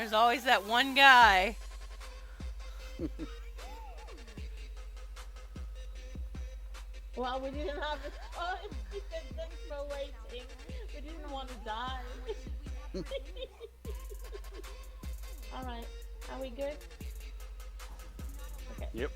There's always that one guy. Well, we didn't have a choice. We said thanks for waiting. We didn't want to die. All right. Are we good? Okay. Yep.